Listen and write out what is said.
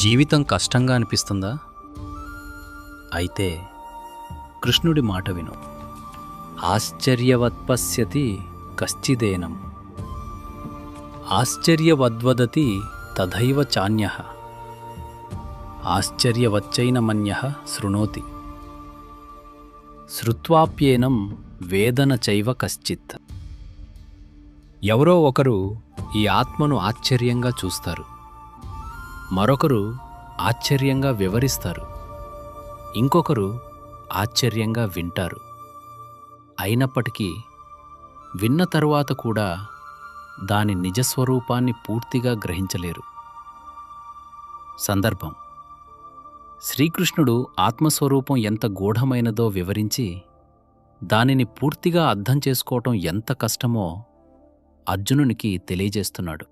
జీవితం కష్టంగా అనిపిస్తుందా? అయితే కృష్ణుడి మాట విను. ఆశ్చర్యవత్ పశ్యతి కశ్చిదేనం, ఆశ్చర్యవద్వదతి తథైవ చాన్యః, ఆశ్చర్యవచ్చైనమన్యః శృణోతి, శ్రుత్వాప్యేనం వేదన చైవ కశ్చిత్. ఎవరో ఒకరు ఈ ఆత్మను ఆశ్చర్యంగా చూస్తారు, మరొకరు ఆశ్చర్యంగా వివరిస్తారు, ఇంకొకరు ఆశ్చర్యంగా వింటారు. అయినప్పటికీ విన్న తరువాత కూడా దాని నిజస్వరూపాన్ని పూర్తిగా గ్రహించలేరు. సందర్భం: శ్రీకృష్ణుడు ఆత్మస్వరూపం ఎంత గూఢమైనదో వివరించి దానిని పూర్తిగా అర్థం చేసుకోవటం ఎంత కష్టమో అర్జునునికి తెలియజేస్తున్నాడు.